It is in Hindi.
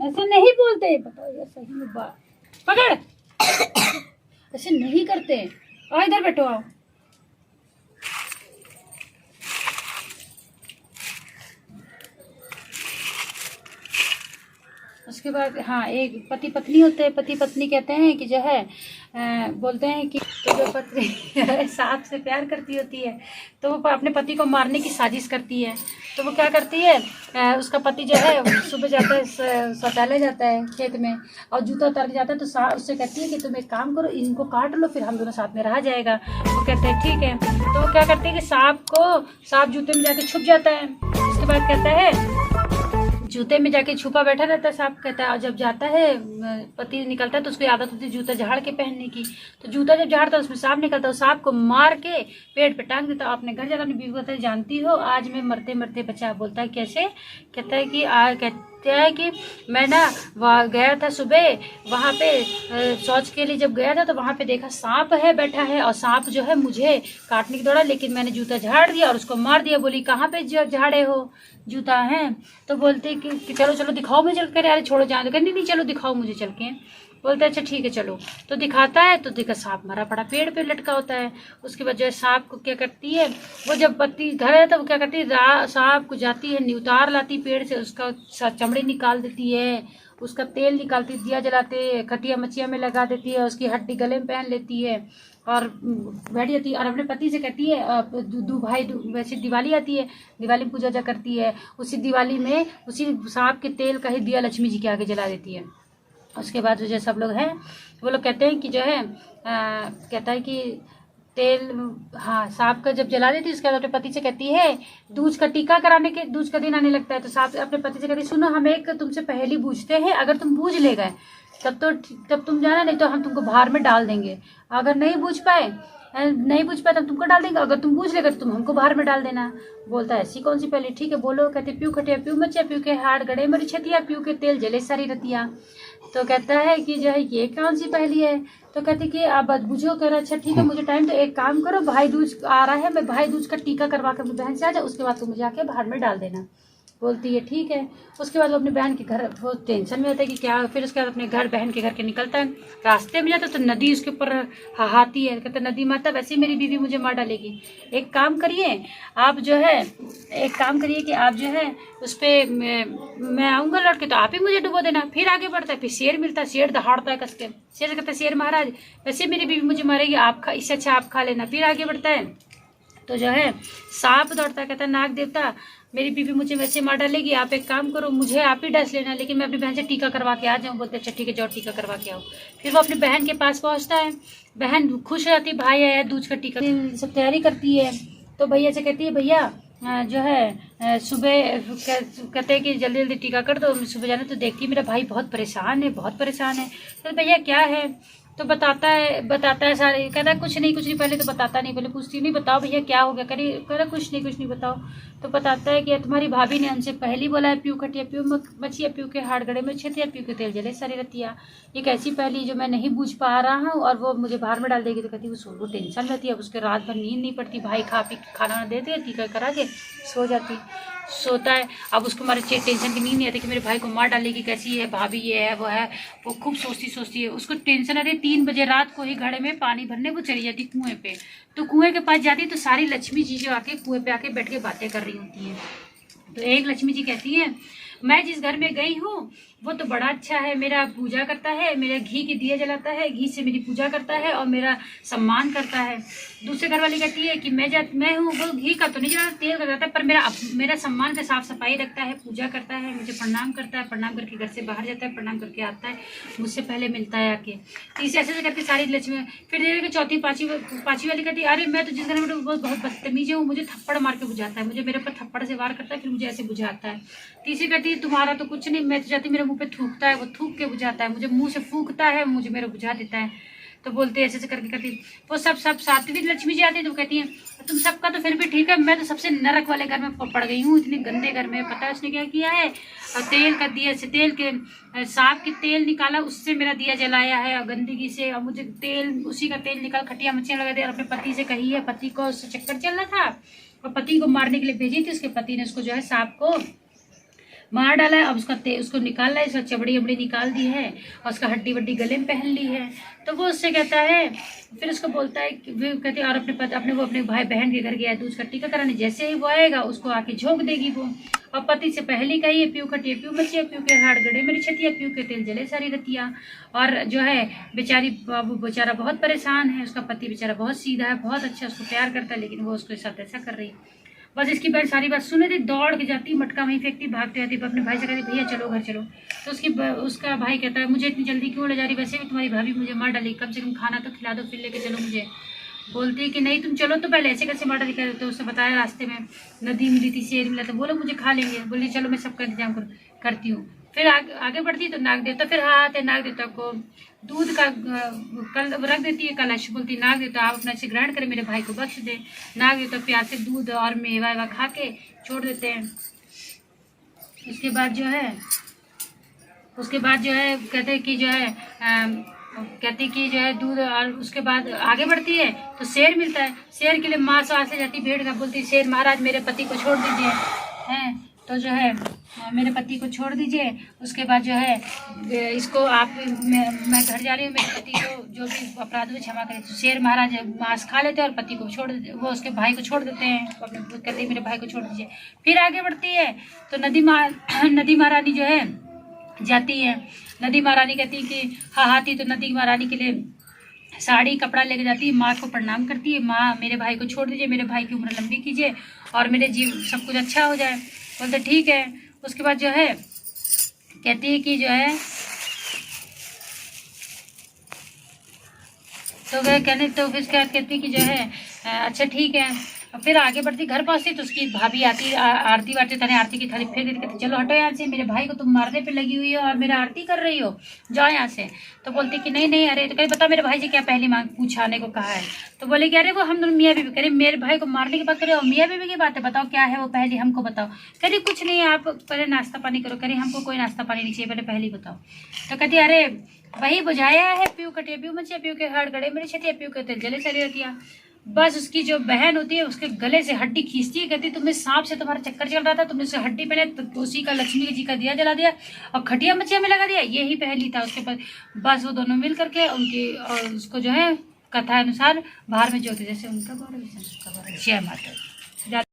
ऐसे नहीं बोलते, बताओ ये सही में बात पकड़। ऐसे नहीं करते। आओ इधर बैठो, आओ। उसके बाद हाँ, एक पति पत्नी होते हैं। पति पत्नी कहते हैं कि जो है बोलते हैं कि तो जो पत्नी सांप से प्यार करती होती है तो वो अपने पति को मारने की साजिश करती है। तो वो क्या करती है, उसका पति जो है सुबह जाता है, शौचालय जाता है खेत में और जूता उतार के जाता है। तो उससे कहती है कि तुम एक काम करो, इनको काट लो, फिर हम दोनों साथ में रहा जाएगा। वो कहते हैं ठीक है। तो वो क्या करते हैं कि सांप जूते में जाके छुप जाता है। उसके बाद कहता है, जूते में जाके छुपा बैठा रहता है सांप, कहता है। और जब जाता है पति निकलता है तो उसको आदत होती है जूता झाड़ के पहनने की। तो जूता जब झाड़ता है उसमें सांप निकलता है, सांप को मार के पेट पे टांग देता है। अपने घर जाता है, अपनी बीवी को कहता है जानती हो आज मैं मरते मरते बचा। बोलता है कैसे? कहता है कि कहता है कि मैं ना वहाँ गया था सुबह, वहाँ पे शौच के लिए जब गया था तो वहाँ पे देखा सांप है बैठा है, और सांप जो है मुझे काटने की दौड़ा, लेकिन मैंने जूता झाड़ दिया और उसको मार दिया। बोली कहाँ पे झाड़े हो? जूता है। तो बोलते कि चलो चलो दिखाओ मुझे चल कर। यार छोड़ो जान दो। कहते नहीं चलो दिखाओ मुझे चल के। बोलते अच्छा ठीक है चलो। तो दिखाता है तो देखा सांप मरा पड़ा पेड़ पे लटका होता है। उसके बाद जो है सांप को क्या करती है, वो जब पति घर है तो वो क्या करती है, सांप को जाती है उतार लाती पेड़ से, उसका चमड़ी निकाल देती है, उसका तेल निकालती, दिया जलाते, खटिया मचिया में लगा देती है, उसकी हड्डी गले में पहन लेती है और बैठ जाती है। और अपने पति से कहती है वैसे दिवाली आती है, दिवाली में पूजा करती है, उसी दिवाली में उसी सांप के तेल का ही दिया लक्ष्मी जी के आगे जला देती है। उसके बाद जो सब लोग हैं वो लोग कहते हैं कि जो है कहता है कि तेल हाँ सांप का जब जला देती है, उसके बाद अपने पति से कहती है दूज का टीका कराने के, दूज का दिन आने लगता है तो सांप अपने पति से कहती है सुनो हम एक तुमसे पहेली पूछते हैं, अगर तुम बूझ ले गए तब तुम जाना, नहीं तो हम तुमको बाहर में डाल देंगे। अगर नहीं बूझ पाए तो हम तुमको डाल देंगे, अगर तुम बूझ लेगा तो तुम हमको बाहर में डाल देना। बोलता है ऐसी कौन सी पहले? ठीक है बोलो। कहते प्यू खटिया प्यू मचिया, प्यू के हाड़ गड़े मरी छतिया, प्यू के तेल जले सारी रतिया। तो कहता है कि जो है ये कौन सी पहली है? तो कहते कि आप बुझो। कह रहा अच्छा ठीक है मुझे टाइम, तो एक काम करो भाई दूज आ रहा है, मैं भाई दूज का टीका करवा कर अपनी बहन से आ जाओ, उसके बाद तुम मुझे आके बाहर में डाल देना। बोलती है ठीक है। उसके बाद वो अपने बहन के घर, वो टेंशन में होता है कि क्या। फिर उसके बाद अपने घर बहन के घर के निकलता है, रास्ते में जाता है तो नदी उसके ऊपर हाहाती है। कहता नदी माता वैसे मेरी बीवी मुझे मार डालेगी, एक काम करिए आप जो है कि आप जो है उस पर मैं आऊँगा लौट के तो आप ही मुझे डुबो देना। फिर आगे बढ़ता है, फिर शेर मिलता है, शेर दहाड़ता है कस के। शेर से कहता है शेर महाराज वैसे मेरी बीवी मुझे मारेगी, आप खा, इससे अच्छा आप खा लेना। फिर आगे बढ़ता है तो जो है सांप दौड़ता है, कहता है नाग देवता मेरी बीवी मुझे वैसे मार डालेगी, आप एक काम करो मुझे आप ही डस लेना, लेकिन मैं अपनी बहन से टीका करवा के आ जाऊँ। बोलते अच्छा ठीक है जाओ टीका करवा के आओ। फिर वो अपनी बहन के पास पहुँचता है, बहन खुश हो जाती भाई आया दूज का टीका, सब तैयारी करती है। तो भैया से कहती है भैया जो है सुबह कहते हैं कि जल्दी जल्दी टीका कर दो, सुबह जाना। तो देखती है मेरा भाई बहुत परेशान है। तो भैया क्या है? तो बताता है सारे। कहता है कुछ नहीं पहले तो बताता नहीं, पहले पूछती नहीं बताओ भैया क्या हो गया? कह रहा कुछ नहीं बताओ। तो बताता है कि तुम्हारी भाभी ने उनसे पहली बोला है प्यू खटिया प्यू मचिया, प्यू के हाड़ गड़े में छतिया, प्यू के तेल जले सारी रतिया। एक ऐसी पहली जो मैं नहीं बूझ पा रहा हूँ और वो मुझे बाहर में डाल देगी। तो कहती है वो टेंशन रहती है, अब उसके रात भर नींद नहीं पड़ती, भाई खा पी खाना देते है, टीका करा के सोता है। अब उसको हमारे टेंशन की नींद नहीं आती कि मेरे भाई को मार डालेगी, कैसी है भाभी, ये है वो है। वो खूब सोचती है, उसको टेंशन आ रही है। 3 बजे रात को ही घड़े में पानी भरने वो चली जाती कुएं पे। तो कुएं के पास जाती तो सारी लक्ष्मी जी जो आके कुएं पे आके बैठ के बातें कर रही होती है। तो एक लक्ष्मी जी कहती है मैं जिस घर में गई हूँ वो तो बड़ा अच्छा है, मेरा पूजा करता है, मेरा घी के दिया जलाता है, घी से मेरी पूजा करता है और मेरा सम्मान करता है। दूसरे घर वाली कहती है कि मैं हूँ वो घी का तो नहीं जलाता, तेल का जलाता है, पर मेरा सम्मान का साफ सफाई रखता है, पूजा करता है, मुझे प्रणाम करता है, प्रणाम करके घर से बाहर जाता है, प्रणाम करके आता है, मुझसे पहले मिलता है आके। तो इसे ऐसे करके सारी लक्ष्मी। फिर धीरे चौथी पाँचवीं वाली कहती है अरे मैं तो जिस घर में बहुत बदतमीज हूँ, मुझे थप्पड़ मार के बुझाता है, मुझे मेरे पर थप्पड़ से वार करता है, फिर मुझे ऐसे बुझाता है। तीसरी कहती है तुम्हारा तो कुछ नहीं, मैं तो जाती मेरे मुंह पे थूकता है, वो थूक के बुझाता है, मुझे मुंह से फूकता है, मुझे मेरे बुझा देता है। तो बोलते ऐसे करके कहती वो सब सात्विक लक्ष्मी जी आती है तो कहती है तुम सबका तो फिर भी ठीक है, मैं तो सबसे नरक वाले घर में पड़ गई हूँ, इतने गंदे घर में। पता है उसने क्या किया है? और तेल का दिया से तेल के सांप के तेल निकाला, उससे मेरा दिया जलाया है और गंदगी से, और मुझे उसी का तेल निकाल खटिया मच्छियाँ लगा दिया। अपने पति से कही है, पति को उससे चक्कर चल रहा था और पति को मारने के लिए भेजी थी, उसके पति ने उसको जो है सांप को मार डाला है। अब उसको निकाल रहा है, इसका चबड़ी अबड़ी निकाल दी है और उसका हड्डी वड्डी गले में पहन ली है। तो वो उससे कहता है, फिर उसको बोलता है कि वो कहती है, और अपने भाई बहन के घर गया है दूध का टीका कराने, जैसे ही वो आएगा उसको आके झोंक देगी वो। और पति से पहले का ही प्यू खटिया प्यू मचिया, प्यू के हाड़ गड़े मेरी छतिया, प्यू के तेल जले सारी रतिया। और जो है बेचारी बेचारा बहुत परेशान है, उसका पति बेचारा बहुत सीधा है, बहुत अच्छा उसको प्यार करता है, लेकिन वो उसके साथ ऐसा कर रही है। बस इसकी बहन सारी बात सुने थी, दौड़ के जाती, मटका वहीं फेंकती, भागती आती, अपने भाई से कहती भैया चलो घर चलो। तो उसका भाई कहता है मुझे इतनी जल्दी क्यों ले जा रही, वैसे भी तुम्हारी भाभी मुझे मार डाली, कम से कम खाना तो खिला दो फिर लेके चलो मुझे। बोलती है कि नहीं तुम चलो, तो पहले ऐसे कैसे मार डाली। तो उसने बताया रास्ते में नदी मिली थी, शेर मिला, तो बोलो मुझे खा लेंगे। बोली चलो मैं सबका इंतजाम करती हूँ। फिर आगे बढ़ती तो नाग देवता फिर हाथ है, नाग देवता को दूध का कल रख देती है कलश, बोलती नाग देवता आप अपना से ग्रहण करें, मेरे भाई को बख्श दे। नाग देवता प्यार से दूध और मेवा खा के छोड़ देते हैं। उसके बाद जो है कहते कि जो है कहती कि जो है दूध, और उसके बाद आगे बढ़ती है तो शेर मिलता है। शेर के लिए मांस वास ले जाती भेड़ का, बोलती शेर महाराज मेरे पति को छोड़ दीजिए हैं, तो जो है मेरे पति को छोड़ दीजिए। उसके बाद जो है इसको आप मैं घर जा रही हूँ, मेरे पति को जो भी अपराध में क्षमा करें। तो शेर महाराज मांस खा लेते हैं और पति को छोड़ देते, वो उसके भाई को छोड़ देते हैं, अपने कहते हैं मेरे भाई को छोड़ दीजिए। फिर आगे बढ़ती है तो नदी महारानी जो है जाती है। नदी महारानी कहती है कि हाँ हाथी, तो नदी महारानी के लिए साड़ी कपड़ा लेके जाती है, माँ को प्रणाम करती है, माँ मेरे भाई को छोड़ दीजिए, मेरे भाई की उम्र लंबी कीजिए और मेरे जीव सब कुछ अच्छा हो जाए। बोलते ठीक है। उसके बाद जो है कहती है कि जो है तो वह कहने, तो फिर उसके बाद कहती है कि जो है अच्छा ठीक है। फिर आगे बढ़ती, घर पहुंचती तो उसकी भाभी आती, आरती वारती तने आरती की थाली फेंक देती, कहती चलो हटो यहाँ से, मेरे भाई को तुम मारने पे लगी हुई हो और मेरा आरती कर रही हो, जाओ यहाँ से। तो बोलती कि नहीं नहीं, अरे तो कहीं बता मेरे भाई से क्या पहली मांग पूछाने को कहा है। तो बोले कि अरे वो हम दोनों मियाँ बीवी, कह मेरे भाई को मारने की बात करे और मियाँ बीवी की बात है, बताओ क्या है वो पहले हमको बताओ। कह कुछ नहीं, आप पहले नाश्ता पानी करो। कह हमको कोई नाश्ता पानी नहीं चाहिए, पहले पहली बताओ। तो कहती अरे वही बुझाया है, प्यू कटिया प्यू मचिया, प्यू के हाड़ गड़े मेरी छतिया, प्यू के तेल जले सरी रतिया। बस उसकी जो बहन होती है उसके गले से हड्डी खींचती है, कहती तुम्हें सांप से तुम्हारा चक्कर चल रहा था, तुमने उसे हड्डी पहने तो उसी का लक्ष्मी जी का दिया जला दिया और खटिया मचिया में लगा दिया, यही पहली था। उसके बाद बस वो दोनों मिल करके उनकी और उसको जो है कथा अनुसार बाहर में ज्योति जैसे उनका बाहर जय माता।